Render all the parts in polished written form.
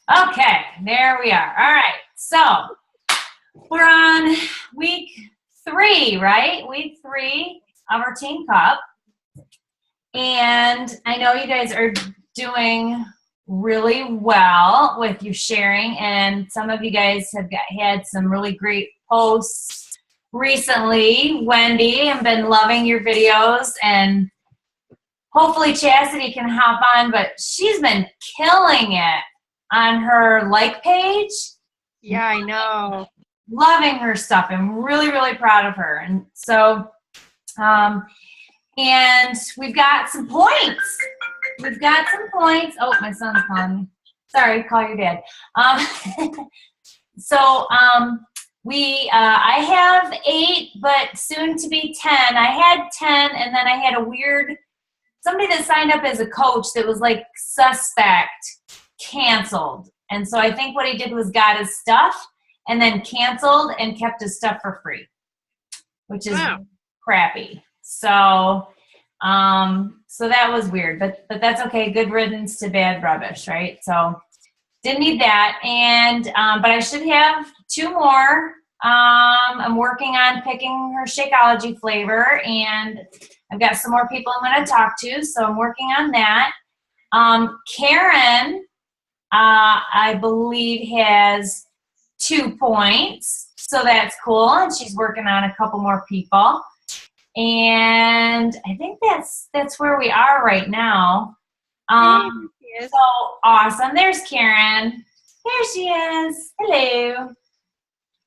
Okay, there we are. All right, so we're on week 3, right? Week 3 of our Team Cup. And I know you guys are doing really well with your sharing, and some of you guys have had some really great posts recently. Wendy, I've been loving your videos, and hopefully Chastity can hop on, but she's been killing it on her like page. Yeah, I know. Loving her stuff. I'm really, really proud of her. And so, and we've got some points. We've got some points. Oh, my son's calling me. Sorry, call your dad. I have 8, but soon to be 10. I had 10, and then I had somebody that signed up as a coach that was like suspect canceled. And so I think what he did was got his stuff and then canceled and kept his stuff for free, which is crappy. So, so that was weird, but that's okay. Good riddance to bad rubbish, right? So didn't need that. And, but I should have 2 more. I'm working on picking her Shakeology flavor, and I've got some more people I'm going to talk to. So I'm working on that. Karen, I believe has 2 points, so that's cool, and she's working on a couple more people, and I think that's where we are right now. So awesome. There's Karen. There she is. Hello.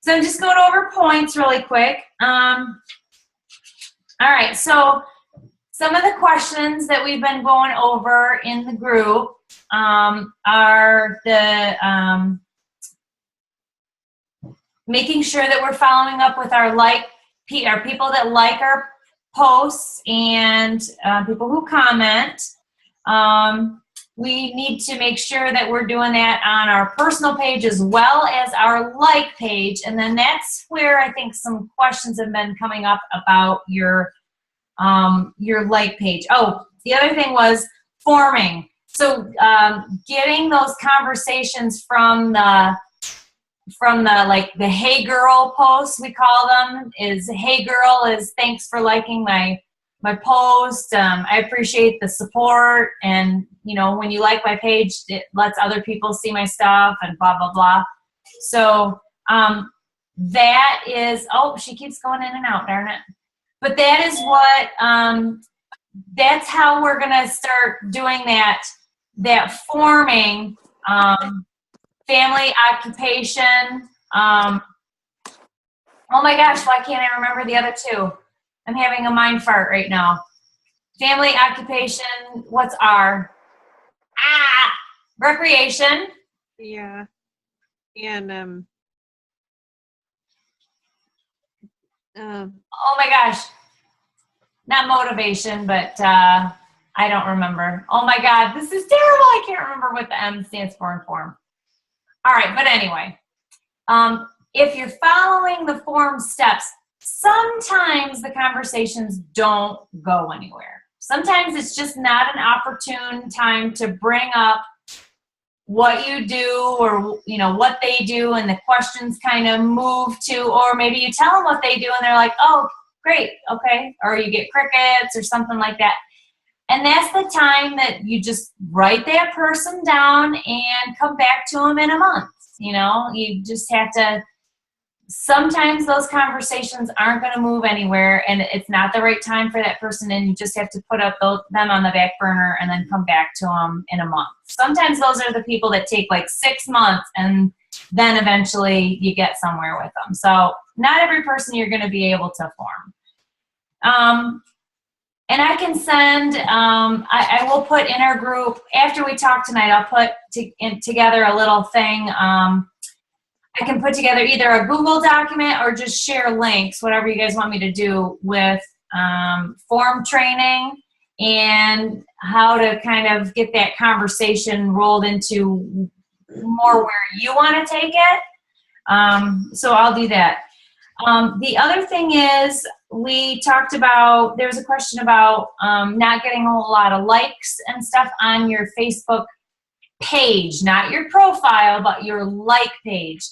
So I'm just going over points really quick. All right, so some of the questions that we've been going over in the group are the making sure that we're following up with our people that like our posts and people who comment. We need to make sure that we're doing that on our personal page as well as our like page, and then that's where I think some questions have been coming up about your like page. Oh, the other thing was forming. So getting those conversations from the like the hey girl posts, we call them, is hey girl is thanks for liking my post. I appreciate the support, and you know, when you like my page, it lets other people see my stuff and blah blah blah. So that is, oh, she keeps going in and out, darn it. But that is what that's how we're gonna start doing that forming. Family, occupation. Oh my gosh, why can't I remember the other 2? I'm having a mind fart right now. Family, occupation, what's R? Recreation. Yeah. And oh my gosh. Not motivation, but I don't remember. Oh my God, this is terrible. I can't remember what the M stands for in form. All right, but anyway, if you're following the form steps, sometimes the conversations don't go anywhere. Sometimes it's just not an opportune time to bring up what you do, or you know, what they do, and the questions kind of move to, or maybe you tell them what they do and they're like, oh, great, okay, or you get crickets or something like that. And that's the time that you just write that person down and come back to them in a month. You know, you just have to, sometimes those conversations aren't going to move anywhere, and it's not the right time for that person, and you just have to put up them on the back burner and then come back to them in a month. Sometimes those are the people that take like 6 months, and then eventually you get somewhere with them. So not every person you're going to be able to form. And I can send, I will put in our group, after we talk tonight, I'll put together a little thing. I can put together either a Google document or just share links, whatever you guys want me to do, with form training and how to kind of get that conversation rolled into more where you want to take it. So I'll do that. The other thing is, we talked about, there's a question about not getting a whole lot of likes and stuff on your Facebook page, not your profile, but your like page.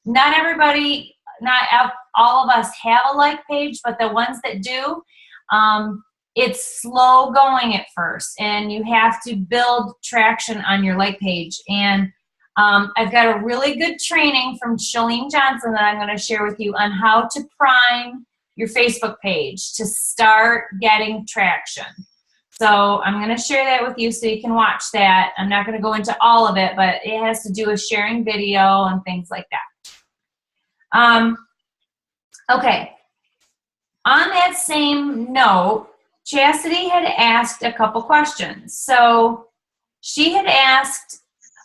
Not everybody, not all of us have a like page, but the ones that do, it's slow going at first, and you have to build traction on your like page. And I've got a really good training from Shalene Johnson that I'm going to share with you on how to prime your Facebook page to start getting traction. So I'm going to share that with you so you can watch that. I'm not going to go into all of it, but it has to do with sharing video and things like that. Okay. On that same note, Chastity had asked a couple questions. So she had asked,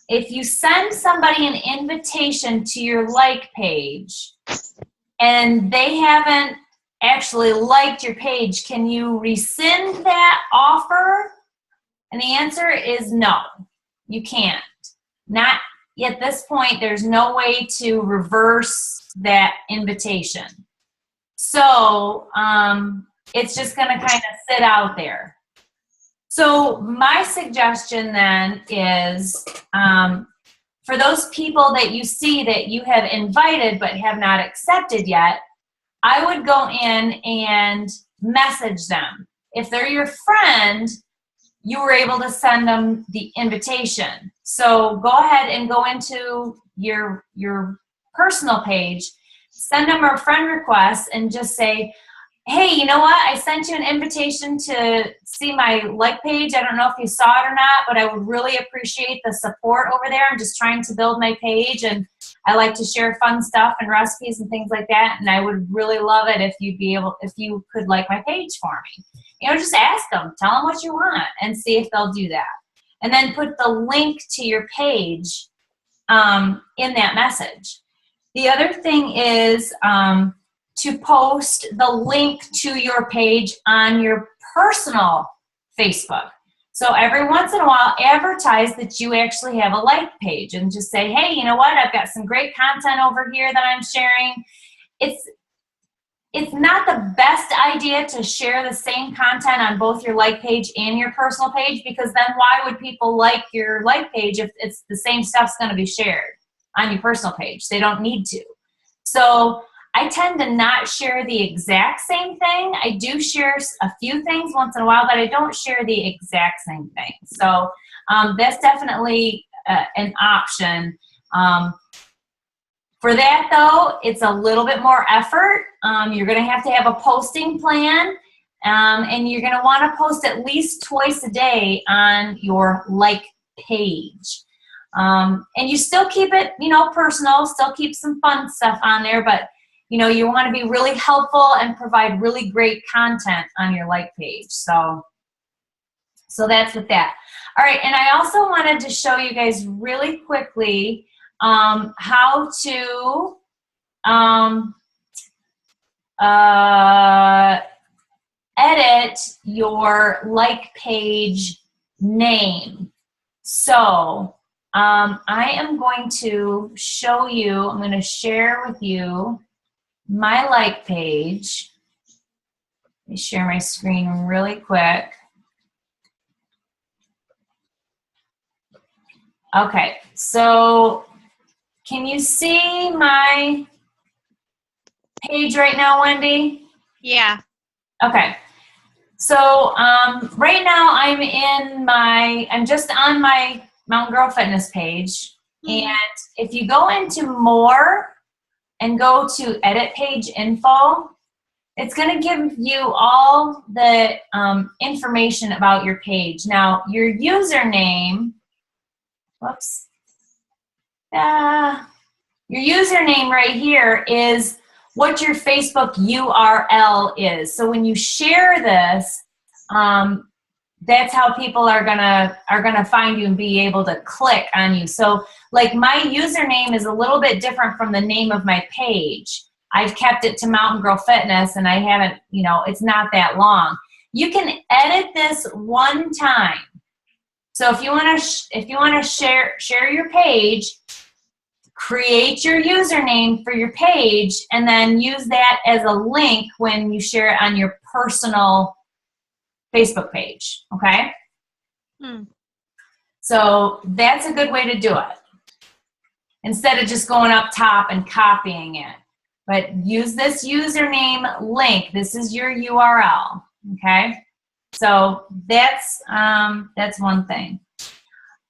if you send somebody an invitation to your like page and they haven't actually liked your page, can you rescind that offer? And the answer is no, you can't. Not at this point, there's no way to reverse that invitation. So it's just going to kind of sit out there. So my suggestion then is for those people that you see that you have invited but have not accepted yet, I would go in and message them. If they're your friend, you were able to send them the invitation. So go ahead and go into your personal page, send them a friend request, and just say, hey, you know what? I sent you an invitation to see my like page. I don't know if you saw it or not, but I would really appreciate the support over there. I'm just trying to build my page, and I like to share fun stuff and recipes and things like that. And I would really love it if you could like my page for me. You know, just ask them, tell them what you want, and see if they'll do that. And then put the link to your page in that message. The other thing is to post the link to your page on your personal Facebook. So every once in a while, advertise that you actually have a like page and just say, hey, you know what? I've got some great content over here that I'm sharing. It's not the best idea to share the same content on both your like page and your personal page, because then why would people like your like page if it's the same stuff's going to be shared on your personal page? They don't need to. So I tend to not share the exact same thing. I do share a few things once in a while, but I don't share the exact same thing. So that's definitely an option. For that, though, it's a little bit more effort. You're going to have a posting plan, and you're going to want to post at least twice a day on your like page. And you still keep it, personal, still keep some fun stuff on there, but you want to be really helpful and provide really great content on your like page. So that's with that. All right, and I also wanted to show you guys really quickly how to edit your like page name. So I am going to show you, I'm going to share with you my like page. Let me share my screen really quick. Okay, so can you see my page right now, Wendy? Yeah. Okay, so right now I'm just on my Mountain Girl Fitness page, and if you go into more and go to edit page info, it's going to give you all the information about your page. Now, your username, your username right here is what your Facebook URL is. So when you share this, that's how people are gonna find you and be able to click on you. So like my username is a little bit different from the name of my page. I've kept it to Mountain Girl Fitness, and I haven't, it's not that long. You can edit this one time. So if you want to share your page, create your username for your page, and then use that as a link when you share it on your personal Facebook page, okay? So that's a good way to do it. Instead of just going up top and copying it. But use this username link. This is your URL, okay? So that's one thing.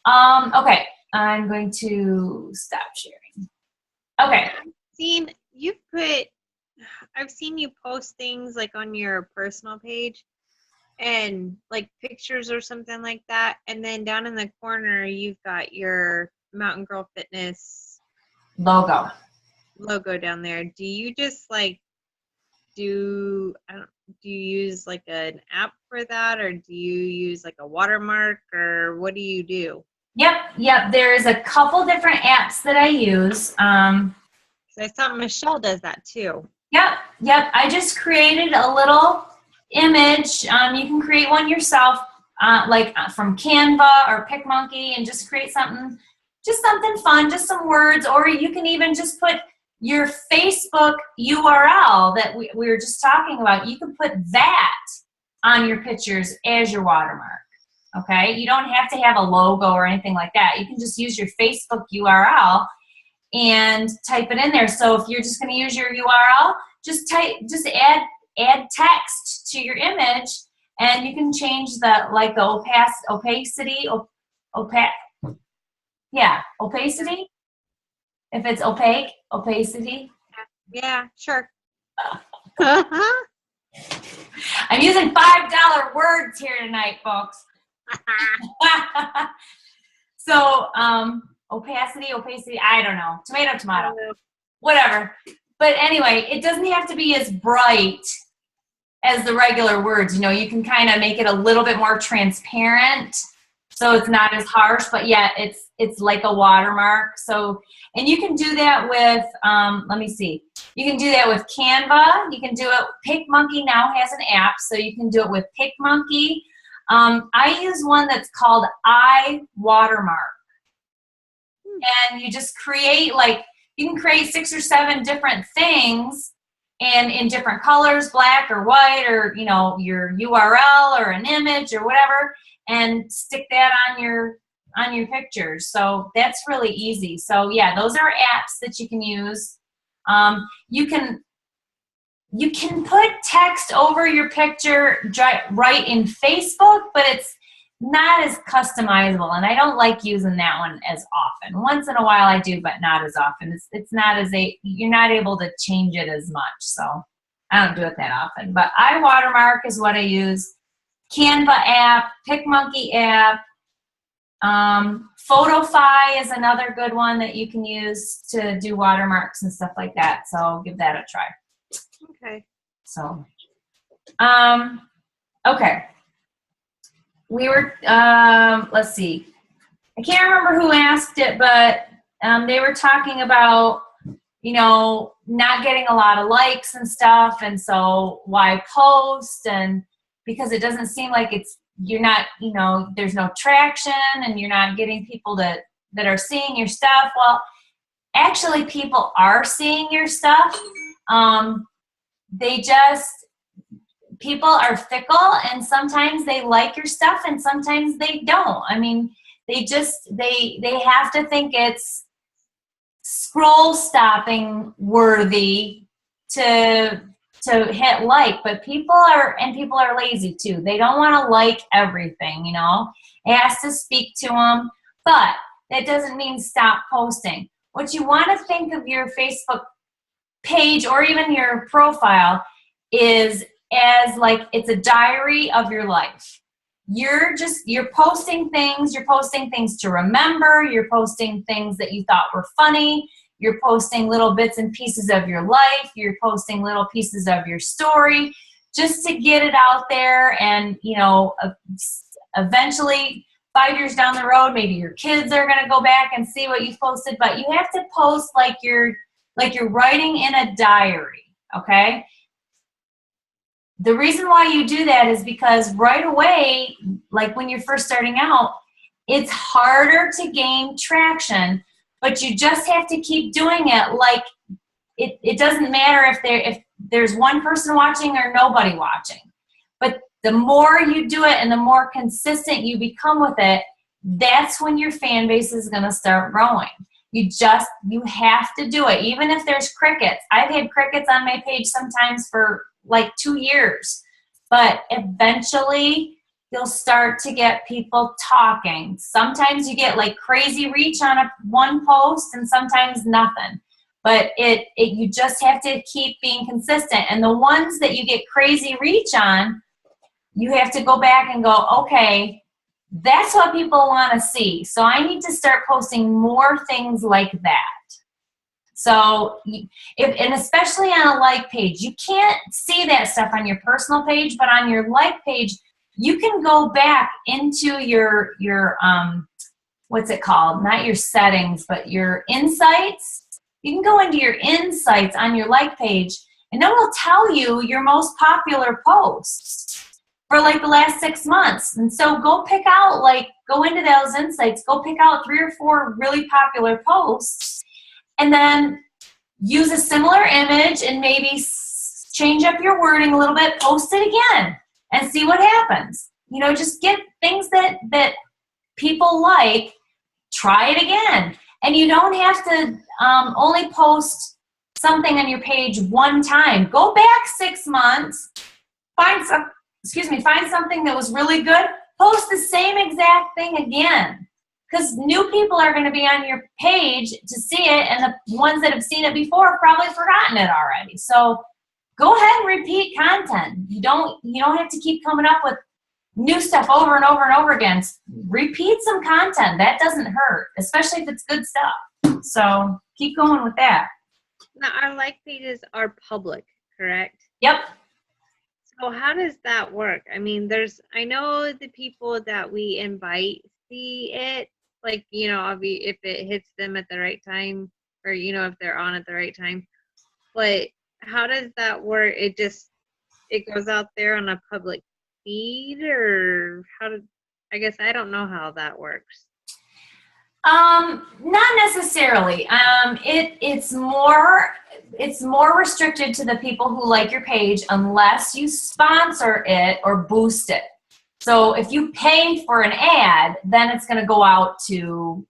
Okay, I'm going to stop sharing. Okay. I've seen you post things like on your personal page and like pictures or something like that. And then down in the corner, you've got your Mountain Girl Fitness logo down there. Do you just like do you use like an app for that, or do you use like a watermark, or what do you do? Yep. There's a couple different apps that I use. So I saw Michelle does that too. Yep. I just created a little image. You can create one yourself, like from Canva or PicMonkey, and just create something fun, just some words, or you can even just put your Facebook URL that we were just talking about. You can put that on your pictures as your watermark, okay? You don't have to have a logo or anything like that. You can just use your Facebook URL and type it in there. So if you're just gonna use your URL, just add text to your image, and you can change the opacity. Opacity. If it's opaque, opacity. Yeah, sure. I'm using $5 words here tonight, folks. So, opacity, I don't know. Tomato, whatever. But anyway, it doesn't have to be as bright as the regular words. You know, you can kind of make it a little bit more transparent, so it's not as harsh, but yet it's like a watermark. So, and you can do that with, let me see. You can do that with Canva. You can do it, PicMonkey now has an app, so you can do it with PicMonkey. I use one that's called iWatermark. And you just create, like, you can create 6 or 7 different things, and in different colors, black or white, or, you know, your URL or an image or whatever, and stick that on your pictures. So that's really easy. So yeah, those are apps that you can use. You can put text over your picture right in Facebook, but it's not as customizable, and I don't like using that one as often. Once in a while I do, but not as often. It's not as you're not able to change it as much, so I don't do it that often. But iWatermark is what I use. Canva app, PicMonkey app, Photofy is another good one that you can use to do watermarks and stuff like that. So give that a try. Okay. So, okay. We were, let's see. I can't remember who asked it, but they were talking about, you know, not getting a lot of likes and stuff, and so why post? And because it doesn't seem like you're not, you know, there's no traction, and you're not getting people that are seeing your stuff. Well, actually, people are seeing your stuff. People are fickle, and sometimes they like your stuff and sometimes they don't. I mean, they have to think it's scroll stopping worthy to hit like, but people are lazy too. They don't want to like everything, you know. It has to speak to them, but that doesn't mean stop posting. What you want to think of your Facebook page or even your profile is as like it's a diary of your life. You're posting things to remember, you're posting things that you thought were funny, you're posting little bits and pieces of your life, you're posting little pieces of your story just to get it out there. And, you know, eventually 5 years down the road, maybe your kids are going to go back and see what you've posted, but you have to post like you're writing in a diary, okay? The reason why you do that is because right away, like when you're first starting out, it's harder to gain traction, but you just have to keep doing it. Like it doesn't matter if there's one person watching or nobody watching, but the more you do it and the more consistent you become with it, that's when your fan base is going to start growing. You have to do it. Even if there's crickets. I've had crickets on my page sometimes for like 2 years, but eventually you'll start to get people talking. Sometimes you get like crazy reach on one post and sometimes nothing. But you just have to keep being consistent. And the ones that you get crazy reach on, you have to go back and go, okay, that's what people want to see. So I need to start posting more things like that. So, and especially on a like page, you can't see that stuff on your personal page, but on your like page, you can go back into your what's it called? Not your settings, but your insights. You can go into your insights on your like page, and it will tell you your most popular posts for like the last 6 months. And so go pick out, go into those insights, go pick out 3 or 4 really popular posts, and then use a similar image and maybe change up your wording a little bit, post it again, and see what happens. You know, just get things that people like, try it again. And you don't have to only post something on your page one time. Go back 6 months, find something that was really good, post the same exact thing again. Because new people are going to be on your page to see it, and the ones that have seen it before have probably forgotten it already. So go ahead and repeat content. You don't have to keep coming up with new stuff over and over and over again. Repeat some content. That doesn't hurt, especially if it's good stuff. So keep going with that. Now, our like pages are public, correct? Yep. So how does that work? I mean, I know the people that we invite see it, like, you know, if it hits them at the right time, or, you know, if they're on at the right time. But how does that work? It goes out there on a public feed, or I guess I don't know how that works. Not necessarily. It's more restricted to the people who like your page unless you sponsor it or boost it. So if you pay for an ad, then it's going to go out to,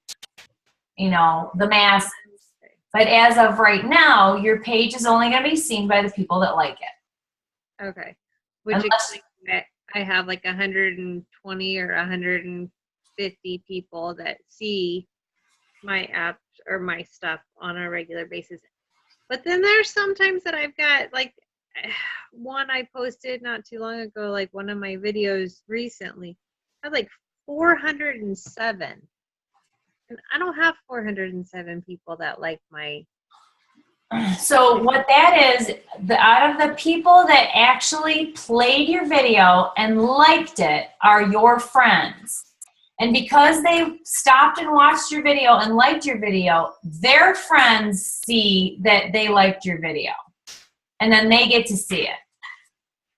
you know, the masses. But as of right now, your page is only going to be seen by the people that like it. Okay. Which explains that I have like 120 or 150 people that see my apps or my stuff on a regular basis. But then there's sometimes that I've got, like, one I posted not too long ago, like one of my videos recently, I had like 407. And I don't have 407 people that like my. So what that is, out of the people that actually played your video and liked it are your friends. And because they stopped and watched your video and liked your video, their friends see that they liked your video. And then they get to see it.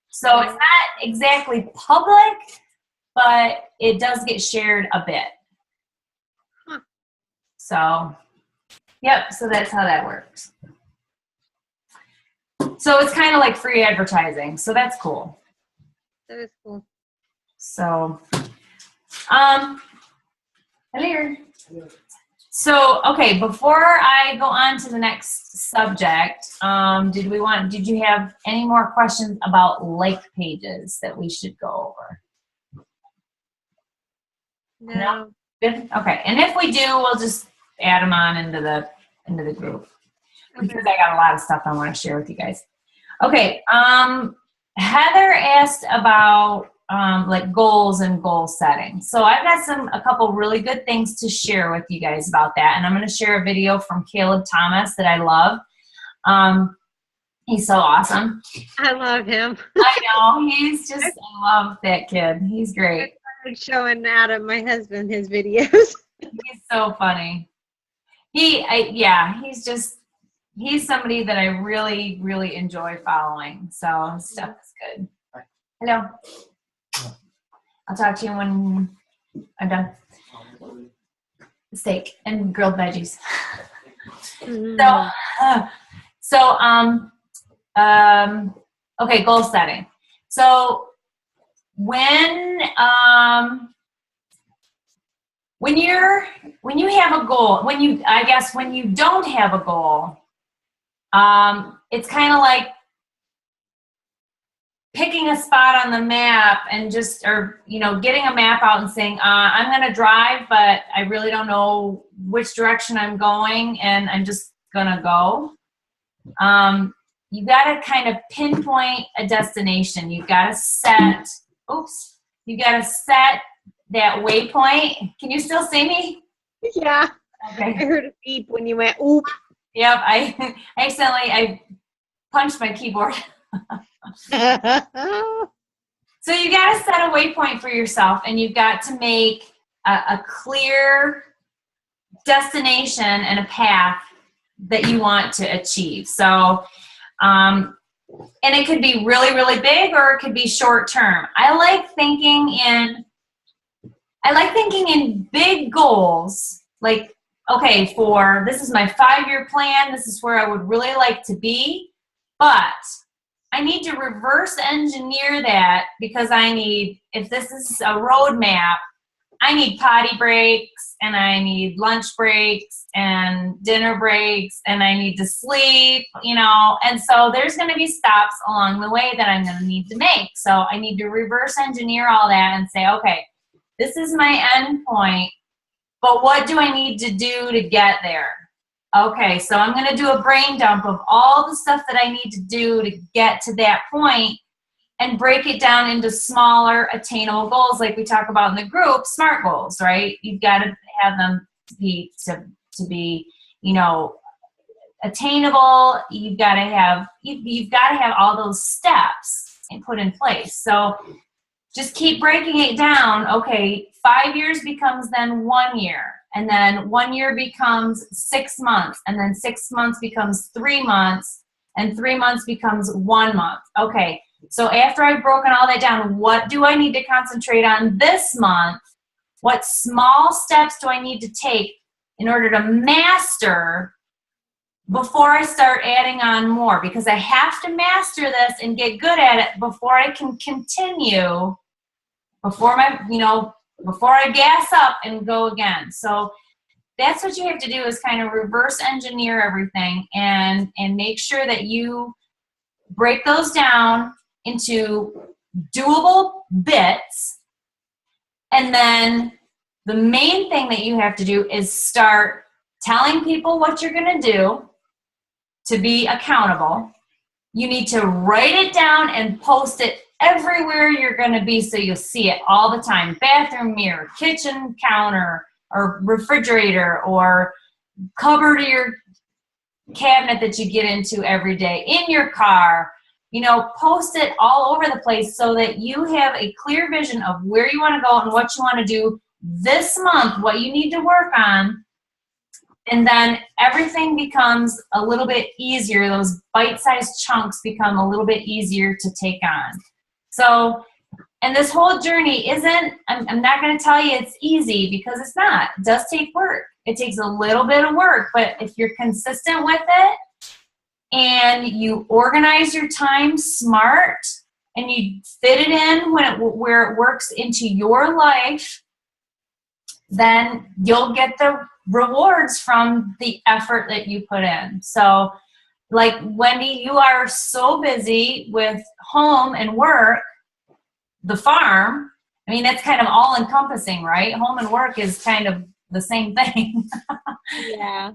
So it's not exactly public, but it does get shared a bit. Huh. So, yep, so that's how that works. So it's kind of like free advertising. So that's cool. That is cool. So, here. So, okay, before I go on to the next subject, did you have any more questions about like pages that we should go over? No. Good? Okay, and if we do, we'll just add them on into the group. Okay. Because I got a lot of stuff I want to share with you guys. Okay, Heather asked about like goals and goal setting. So I've got a couple really good things to share with you guys about that. And I'm going to share a video from Caleb Thomas that I love. He's so awesome. I love him. I know. I love that kid. He's great. I'm showing Adam, my husband, his videos. He's so funny. He's somebody that I really, really enjoy following. So his stuff is good. Hello. I'll talk to you when I'm done. Steak and grilled veggies. Okay, goal setting. So when when you have a goal, when you don't have a goal, it's kind of like picking a spot on the map and getting a map out and saying, I'm going to drive, but I really don't know which direction I'm going, and I'm just going to go. You got to kind of pinpoint a destination. You got to set that waypoint. Can you still see me? Yeah. Okay. I heard a beep when you went, oop. Yep, I accidentally punched my keyboard. So you got to set a waypoint for yourself, and you've got to make a clear destination and a path that you want to achieve. So, and it could be really, really big, or it could be short term. I like thinking in big goals, like, okay, this is my 5-year plan, this is where I would really like to be, but I need to reverse engineer that, because if this is a roadmap, I need potty breaks, and I need lunch breaks and dinner breaks, and I need to sleep, and so there's going to be stops along the way that I'm going to need to make. So I need to reverse engineer all that and say, okay, this is my end point, but what do I need to do to get there? Okay, so I'm going to do a brain dump of all the stuff that I need to do to get to that point, and break it down into smaller, attainable goals, like we talk about in the group, SMART goals, right? You've got to have them be attainable. You've got to have all those steps and put in place. So just keep breaking it down. Okay, 5 years becomes then 1 year, and then 1 year becomes 6 months, and then 6 months becomes 3 months, and 3 months becomes 1 month. Okay, so after I've broken all that down, what do I need to concentrate on this month? What small steps do I need to take in order to master before I start adding on more? Because I have to master this and get good at it before I can continue, before I gas up and go again. So that's what you have to do, is kind of reverse engineer everything and make sure that you break those down into doable bits. And then the main thing that you have to do is start telling people what you're going to do to be accountable. You need to write it down and post it everywhere you're going to be, so you'll see it all the time. Bathroom mirror, kitchen counter, or refrigerator, or cupboard of your cabinet that you get into every day, in your car. Post it all over the place so that you have a clear vision of where you want to go and what you want to do this month, what you need to work on. And then everything becomes a little bit easier. Those bite-sized chunks become a little bit easier to take on. So, and this whole journey I'm not going to tell you it's easy, because it's not. It does take work. It takes a little bit of work, but if you're consistent with it, and you organize your time smart, and you fit it in where it works into your life, then you'll get the rewards from the effort that you put in. So, like Wendy, you are so busy with home and work, the farm. I mean, that's kind of all encompassing, right? Home and work is kind of the same thing. Yeah.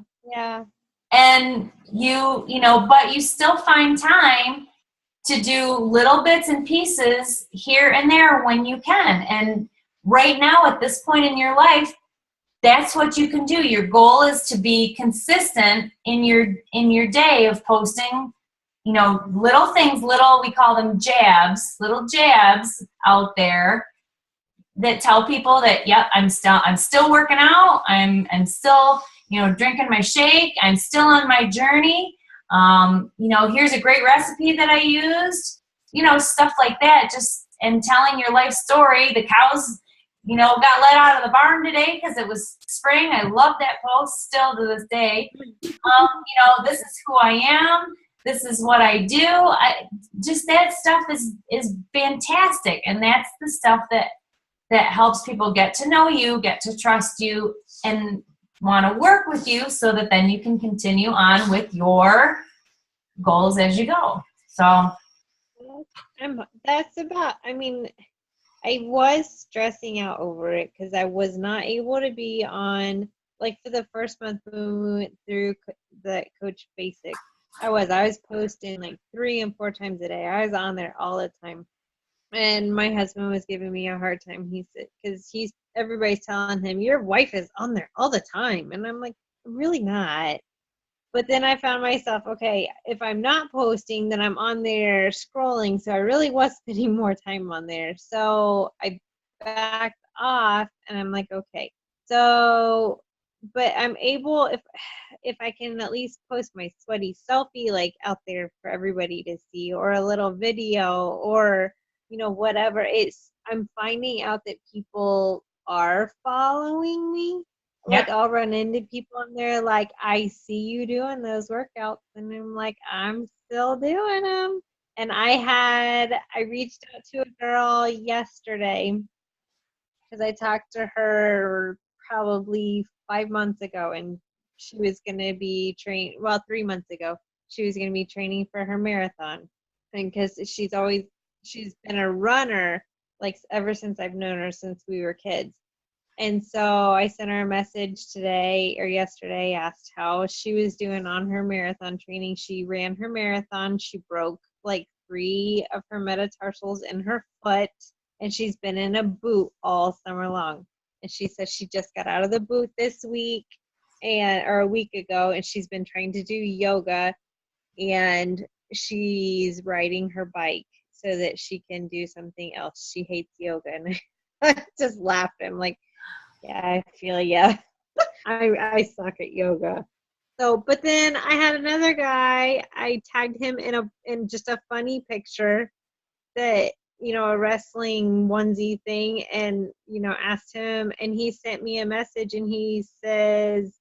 And but you still find time to do little bits and pieces here and there when you can. And right now, at this point in your life, that's what you can do. Your goal is to be consistent in your day of posting, little things, we call them jabs, little jabs out there that tell people that, yep, I'm still working out. I'm still, drinking my shake. I'm still on my journey. Here's a great recipe that I used, stuff like that. And telling your life story. The cows, got let out of the barn today because it was spring. I love that post still to this day. This is who I am. This is what I do. That stuff is fantastic. And that's the stuff that that helps people get to know you, get to trust you, and want to work with you so that then you can continue on with your goals as you go. So that's about, I mean, I was stressing out over it because I was not able to be on, like, for the first month when we went through the Coach Basic. I was posting like 3 and 4 times a day. I was on there all the time. And my husband was giving me a hard time. He said, because everybody's telling him, your wife is on there all the time. And I'm like, really not. But then I found myself, okay, if I'm not posting, then I'm on there scrolling. So I really was spending more time on there. So I backed off and I'm like, okay. So, but I'm able, if I can at least post my sweaty selfie like out there for everybody to see, or a little video, or, you know, whatever, I'm finding out that people are following me. Yep. Like, I'll run into people on there, like, I see you doing those workouts, and I'm like, I'm still doing them. And I reached out to a girl yesterday because I talked to her probably 5 months ago, and she was going to be 3 months ago, she was going to be training for her marathon. And because she's been a runner, like, ever since I've known her, since we were kids. And so I sent her a message today or yesterday, asked how she was doing on her marathon training. She ran her marathon. She broke like 3 of her metatarsals in her foot, and she's been in a boot all summer long. And she said she just got out of the boot this week or a week ago, and she's been trying to do yoga, and she's riding her bike so that she can do something else. She hates yoga. And I just laughed. I'm like, yeah, I feel ya. I suck at yoga. So, but then I had another guy, I tagged him in just a funny picture that, you know, a wrestling onesie thing, and, you know, asked him, and he sent me a message, and he says,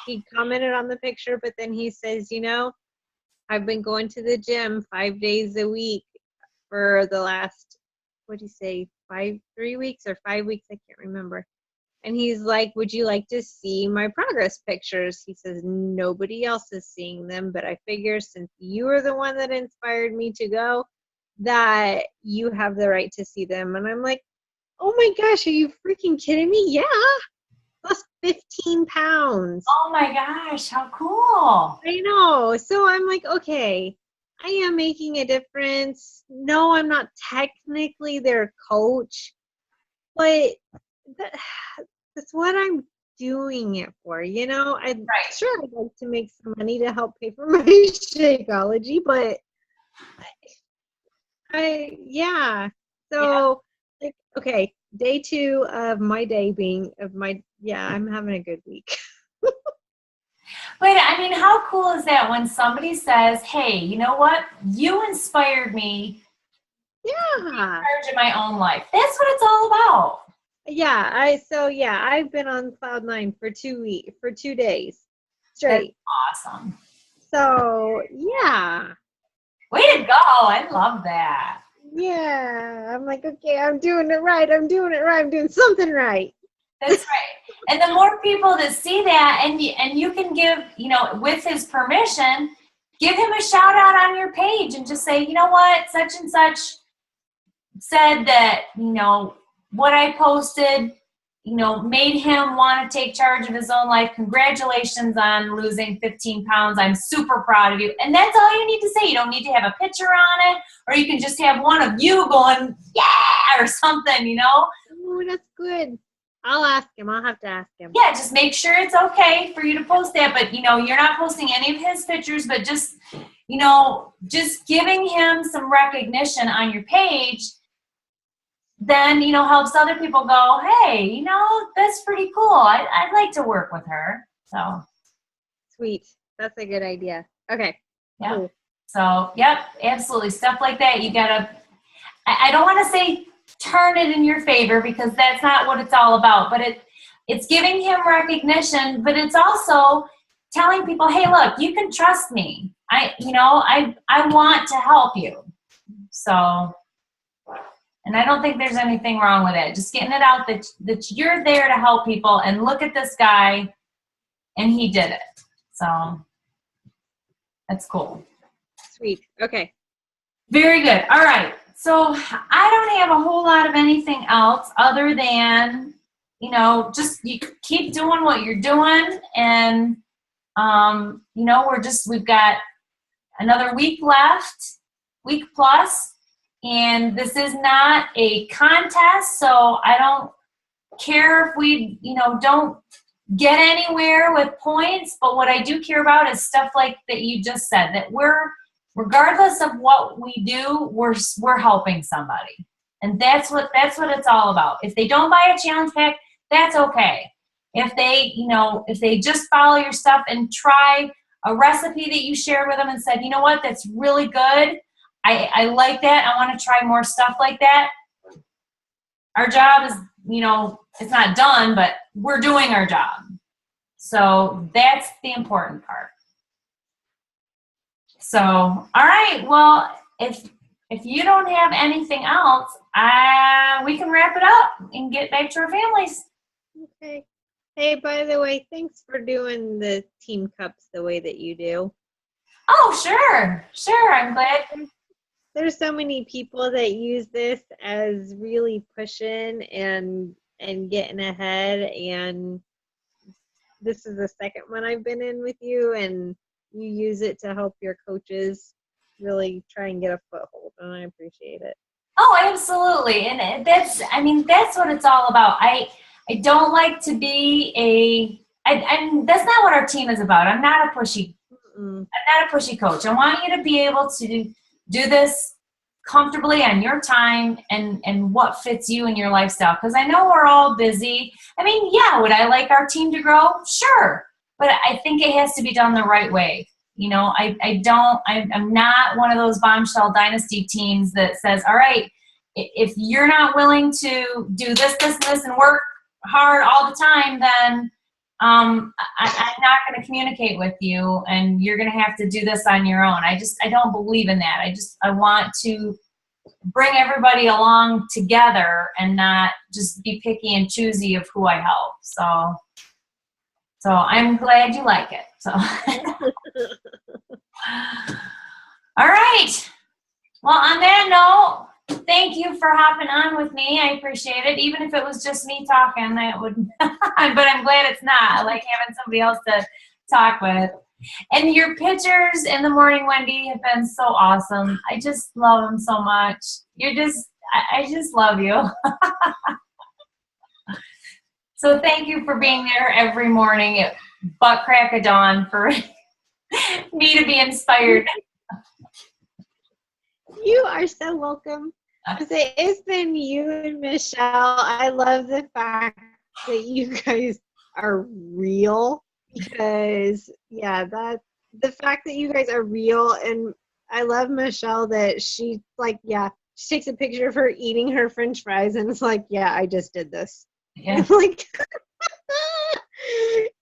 he commented on the picture, but then he says, you know, I've been going to the gym 5 days a week for the last, what'd you say, 3 weeks or 5 weeks? I can't remember. And he's like, would you like to see my progress pictures? He says, nobody else is seeing them, but I figure since you are the one that inspired me to go, that you have the right to see them. And I'm like, oh my gosh, are you freaking kidding me? Yeah. Plus 15 pounds. Oh my gosh, how cool. I know. So I'm like, okay, I am making a difference. No, I'm not technically their coach, but that's what I'm doing it for, you know. I'm sure I'd like to make some money to help pay for my Shakeology, but so like, okay, day 2 of my day being I'm having a good week. But I mean, how cool is that when somebody says, hey, you know what, you inspired me to be in charge of my own life. That's what it's all about. I've been on cloud 9 for 2 days straight. That's awesome. So yeah. Way to go. I love that. Yeah. I'm like, okay, I'm doing it right. I'm doing something right. That's right. And the more people that see that, and you can give, you know, with his permission, give him a shout out on your page and just say, you know what, such and such said that, you know, what I posted, you know, made him want to take charge of his own life. Congratulations on losing 15 pounds. I'm super proud of you. And that's all you need to say. You don't need to have a picture on it, or you can just have one of you going, yeah, or something, you know? Oh, that's good. I'll ask him. I'll have to ask him. Yeah, just make sure it's okay for you to post that. But, you know, you're not posting any of his pictures, but just, you know, just giving him some recognition on your page then, you know, helps other people go, hey, you know, that's pretty cool. I'd like to work with her. So sweet. That's a good idea. Okay. Yeah. Cool. So, yep, absolutely. Stuff like that. You gotta, I don't want to say turn it in your favor, because that's not what it's all about, but it's giving him recognition, but it's also telling people, hey, look, you can trust me. I want to help you. So And I don't think there's anything wrong with it. Just getting it out that you're there to help people, and look at this guy, and he did it. So that's cool. Sweet. Okay. Very good. All right. So I don't have a whole lot of anything else other than, you know, just you keep doing what you're doing. And, you know, we've got another week left, week plus. And this is not a contest, so I don't care if we, you know, don't get anywhere with points. But what I do care about is stuff like that you just said, that regardless of what we do, we're helping somebody. And that's what it's all about. If they don't buy a challenge pack, that's okay. If they, you know, if they just follow your stuff and try a recipe that you shared with them and said, you know what, that's really good. I like that. I want to try more stuff like that. Our job is, you know, it's not done, but we're doing our job. So that's the important part. So, all right. Well, if you don't have anything else, we can wrap it up and get back to our families. Okay. Hey, by the way, thanks for doing the team cups the way that you do. Oh, sure. Sure. I'm glad. There's so many people that use this as really pushing and getting ahead, and this is the second one I've been in with you, and you use it to help your coaches really try and get a foothold, and I appreciate it. Oh, absolutely. And that's what it's all about. I don't like to be that's not what our team is about. I'm not a pushy coach. I want you to be able to do this comfortably on your time and what fits you and your lifestyle. Because I know we're all busy. I mean, yeah, would I like our team to grow? Sure. But I think it has to be done the right way. You know, I'm not one of those bombshell dynasty teams that says, all right, if you're not willing to do this, and work hard all the time, then I'm not going to communicate with you, and you're going to have to do this on your own. I don't believe in that. I want to bring everybody along together and not just be picky and choosy of who I help. So I'm glad you like it. So, all right. Well, on that note, thank you for hopping on with me. I appreciate it. Even if it was just me talking, that would, but I'm glad it's not. I like having somebody else to talk with. And your pictures in the morning, Wendy, have been so awesome. I just love them so much. I just love you. So thank you for being there every morning at butt crack of dawn for me to be inspired. You are so welcome. It's been you and Michelle. I love the fact that you guys are real, because the fact that you guys are real, and I love Michelle that she takes a picture of her eating her French fries and it's like, yeah, I just did this. Yeah. I'm like,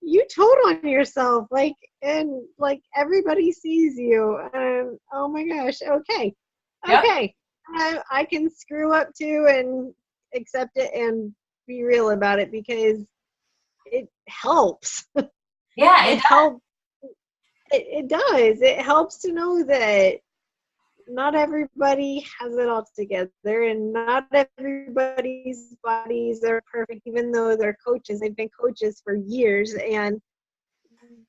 you told on yourself, and everybody sees you. Oh my gosh. Okay. Yep. Okay. I can screw up too and accept it and be real about it, because it helps. Yeah, it helps. It does. It helps to know that not everybody has it all together, and not everybody's bodies are perfect, even though they're coaches. They've been coaches for years, and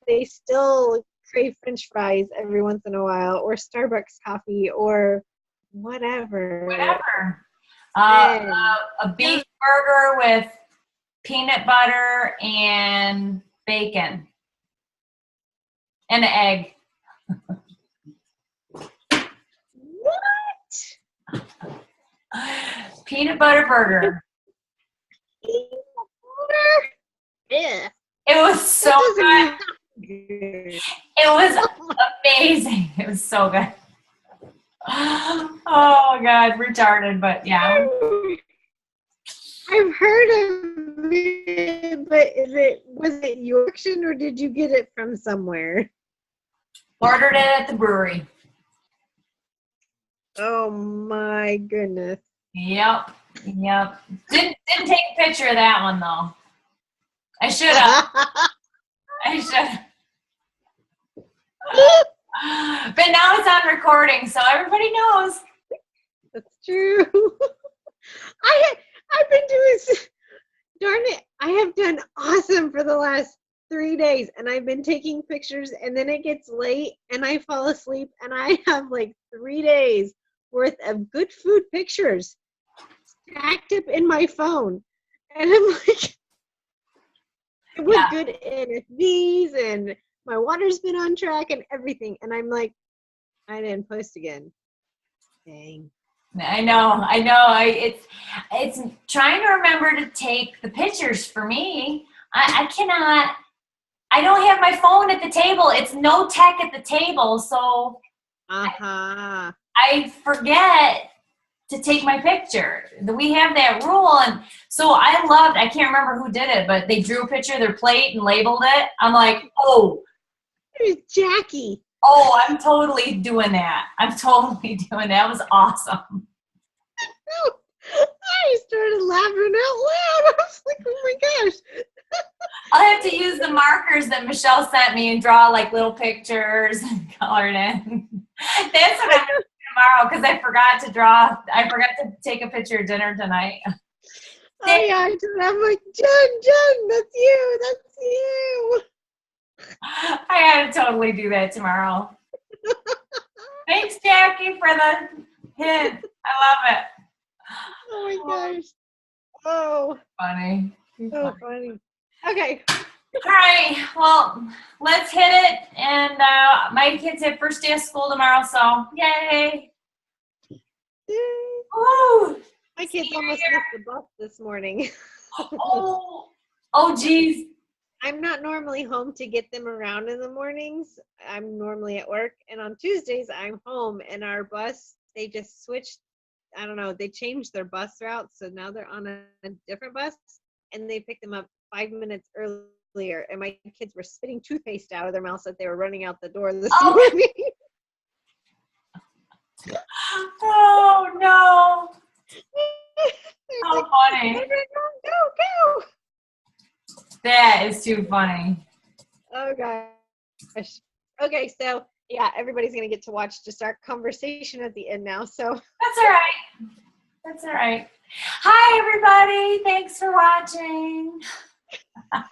they still crave French fries every once in a while, or Starbucks coffee, or whatever. A beef burger with peanut butter and bacon and an egg. What? Peanut butter burger. Peanut butter? Yeah. It was so good. It was amazing. It was so good. Oh God, retarded, but yeah. I've heard of it, but was it your action, or did you get it from somewhere? Ordered it at the brewery. Oh my goodness. Yep. Yep. Didn't take a picture of that one though. I should have. I should have. But now it's on recording, so everybody knows. That's true. I've been doing, darn it, I have done awesome for the last 3 days, and I've been taking pictures, and then it gets late and I fall asleep, and I have like 3 days worth of good food pictures stacked up in my phone. And I'm like, with good NFVs, and my water's been on track and everything. And I'm like, I didn't post again. Dang. I know. It's trying to remember to take the pictures for me. I cannot. I don't have my phone at the table. It's no tech at the table, so I forget to take my picture. We have that rule, and so I can't remember who did it, but they drew a picture of their plate and labeled it. I'm like, oh. There's Jackie. Oh, I'm totally doing that. It was awesome. I started laughing out loud. I was like, oh my gosh. I'll have to use the markers that Michelle sent me and draw like little pictures and color it in. That's what I'm going to do tomorrow because I forgot to take a picture of dinner tonight. Oh yeah, I'm like, Jen, that's you. I gotta totally do that tomorrow. Thanks, Jackie, for the hint. I love it. Oh my gosh. Oh. Funny. So funny. Okay. All right. Well, let's hit it. And my kids have first day of school tomorrow, so yay. Woo. My kids almost missed the bus this morning. Oh, geez. I'm not normally home to get them around in the mornings. I'm normally at work. And on Tuesdays, I'm home. And our bus, they just switched. I don't know. They changed their bus route. So now they're on a different bus. And they picked them up 5 minutes earlier. And my kids were spitting toothpaste out of their mouths that they were running out the door this morning. Oh, no. How like, funny. Go. That is too funny. Oh, gosh. Okay, so, yeah, everybody's going to get to watch just our conversation at the end now, so. That's all right. Hi, everybody. Thanks for watching. All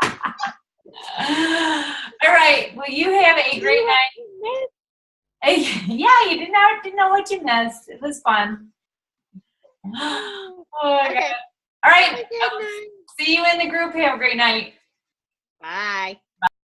right. Well, you have a great night. Yeah, you didn't know what you missed. It was fun. Oh, my God. All right. See you in the group. Have a great night. Bye.